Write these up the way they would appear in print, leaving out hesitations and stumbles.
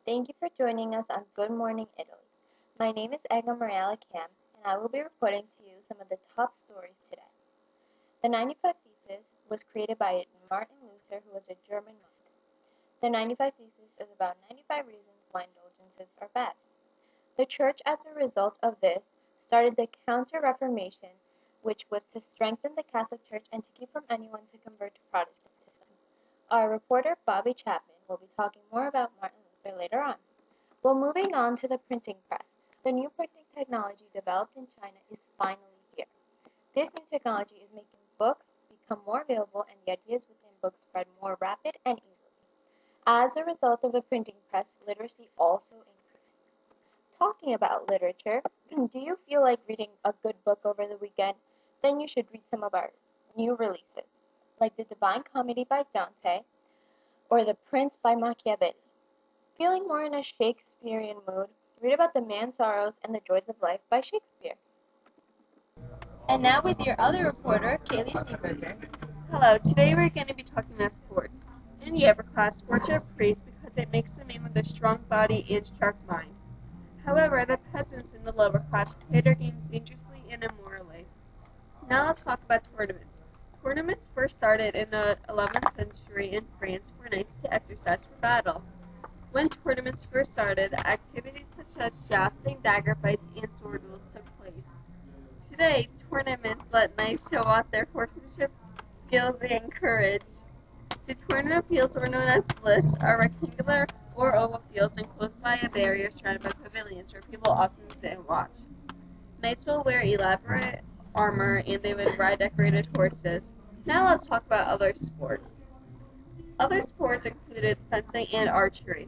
Thank you for joining us on Good Morning Italy. My name is Ega Mariella Cam, and I will be reporting to you some of the top stories today. The 95 Thesis was created by Martin Luther, who was a German monk. The 95 Thesis is about 95 reasons why indulgences are bad. The Church, as a result of this, started the Counter-Reformation, which was to strengthen the Catholic Church and to keep from anyone to convert to Protestantism. Our reporter, Bobby Chapman, will be talking more about Martin Luther later on. Well, moving on to the printing press. The new printing technology developed in China is finally here. This new technology is making books become more available and the ideas within books spread more rapid and easily. As a result of the printing press, literacy also increased. Talking about literature, do you feel like reading a good book over the weekend? Then you should read some of our new releases, like The Divine Comedy by Dante or The Prince by Machiavelli. Feeling more in a Shakespearean mood, read about the man's sorrows and the joys of life by Shakespeare. And now with your other reporter, Kaylee Schneeberger. Hello, today we're going to be talking about sports. In the upper class, sports are praised because it makes a man with a strong body and sharp mind. However, the peasants in the lower class play their games dangerously and immorally. Now let's talk about tournaments. Tournaments first started in the 11th century in France for knights to exercise for battle. When tournaments first started, activities such as jousting, dagger fights, and sword duels took place. Today, tournaments let knights show off their horsemanship, skills, and courage. The tournament fields, or known as lists, are rectangular or oval fields enclosed by a barrier surrounded by pavilions where people often sit and watch. Knights will wear elaborate armor and they would ride decorated horses. Now let's talk about other sports. Other sports included fencing and archery.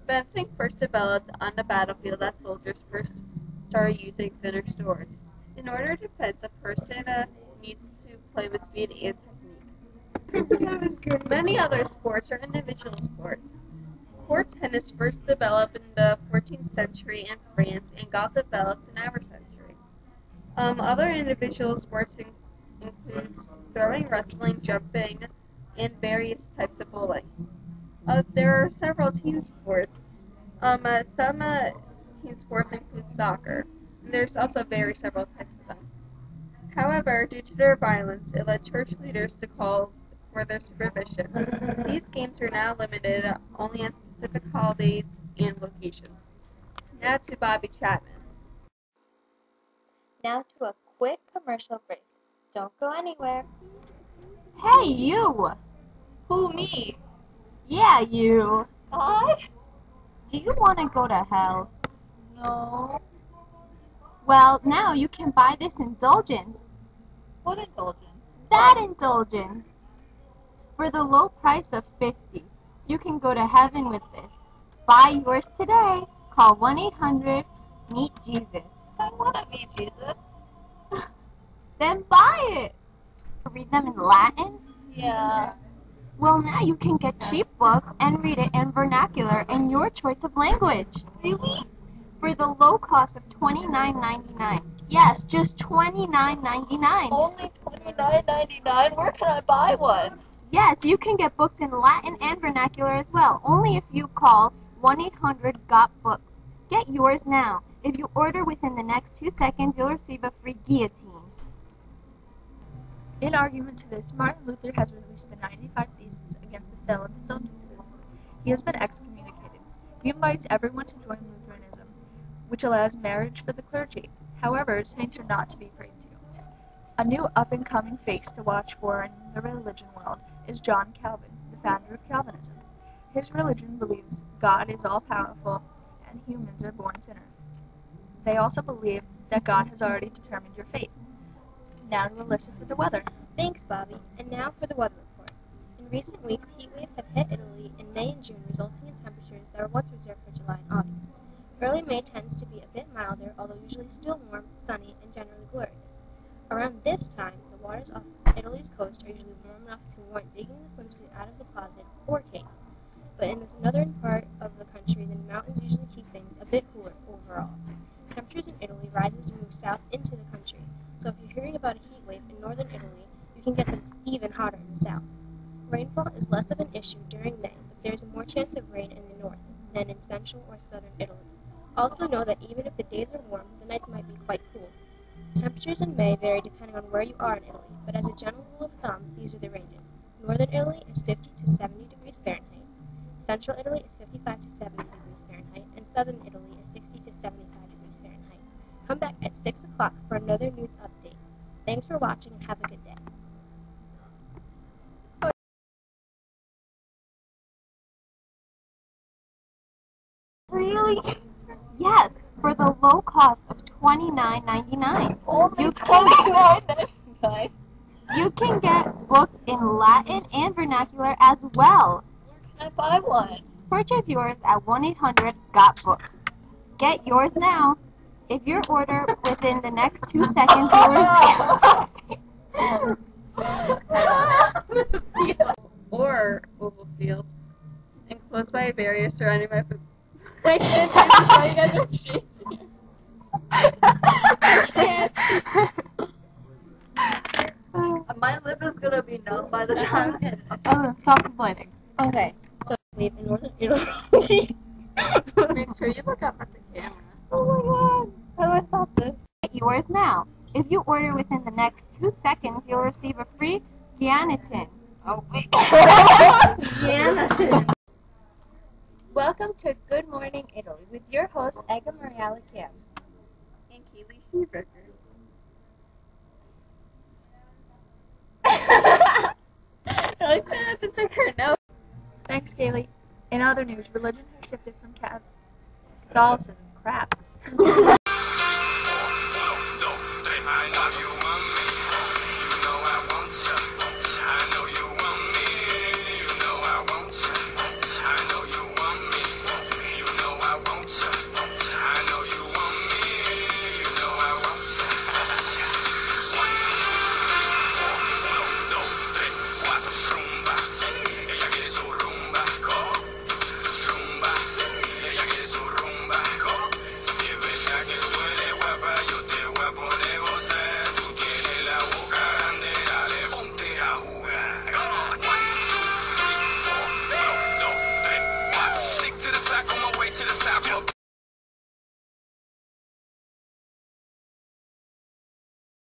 Fencing first developed on the battlefield as soldiers first started using thinner swords. In order to fence, a person needs to play with speed and technique. Many other sports are individual sports. Court tennis first developed in the 14th century in France and got developed in our century. Other individual sports include throwing, wrestling, jumping, and various types of bowling. There are several team sports. Some team sports include soccer. And there's also several types of them. However, due to their violence, it led church leaders to call for their supervision. These games are now limited only on specific holidays and locations. Now to Bobby Chapman. Now to a quick commercial break. Don't go anywhere. Hey, you! Who, me? Yeah, you! What? Do you want to go to hell? No. Well, now you can buy this indulgence. What indulgence? That indulgence! For the low price of 50, you can go to heaven with this. Buy yours today. Call 1-800-MEET-JESUS. I want to meet Jesus. Then buy it! Read them in Latin? Yeah. Well, now you can get cheap books and read it in vernacular in your choice of language. Really? For the low cost of $29.99. Yes, just $29.99. Only $29.99? Where can I buy one? Yes, you can get books in Latin and vernacular as well, only if you call 1-800-GOT-BOOKS. Get yours now. If you order within the next 2 seconds, you'll receive a free guillotine. In argument to this, Martin Luther has released the 95 Theses against the sale of indulgences. He has been excommunicated. He invites everyone to join Lutheranism, which allows marriage for the clergy. However, saints are not to be prayed to. A new up-and-coming face to watch for in the religion world is John Calvin, the founder of Calvinism. His religion believes God is all-powerful and humans are born sinners. They also believe that God has already determined your fate. Now to Alyssa for the weather. Thanks, Bobby. And now for the weather report. In recent weeks, heat waves have hit Italy in May and June, resulting in temperatures that were once reserved for July and August. Early May tends to be a bit milder, although usually still warm, sunny, and generally glorious. Around this time, the waters off Italy's coast are usually warm enough to warrant digging the swimsuit out of the closet or case. But in this northern part of the country, the mountains usually keep things a bit cooler overall. Temperatures in Italy rise as you move south into the country, so if you're hearing about a heat wave in northern Italy, you can get things even hotter in the south. Rainfall is less of an issue during May, but there is more chance of rain in the north. than in central or southern Italy. Also know that even if the days are warm, the nights might be quite cool. Temperatures in May vary depending on where you are in Italy, but as a general rule of thumb, these are the ranges. Northern Italy is 50 to 70 degrees Fahrenheit. Central Italy is 55 to 70 degrees Fahrenheit, and southern Italy is 60 to 75 degrees Fahrenheit. Come back at 6 o'clock for another news update. Thanks for watching and have a good day. Really? Yes, for the low cost of $29.99. Only You $29.99. You can get books in Latin and vernacular as well. Where can I buy one? Purchase yours at 1-800-GOT-BOOKS. Get yours now. If you order within the next 2 seconds, you'll receive. Or oval field, enclosed by a barrier surrounding by food. I can't do this while you guys are shaking. My lip is gonna be numb by the time. Oh, then stop complaining. Okay, so leave in northern Italy. Make sure you look up at the camera. Oh my god. How do I stop this? Get yours now. If you order within the next 2 seconds, you'll receive a free Guianatin. Oh, wait. Guianatin. Welcome to Good Morning Italy with your host, Ega Mariella Kim. And Kaylee Sheeberger. I had to pick her nose. Thanks, Kaylee. In other news, religion has shifted from Catholicism. Crap.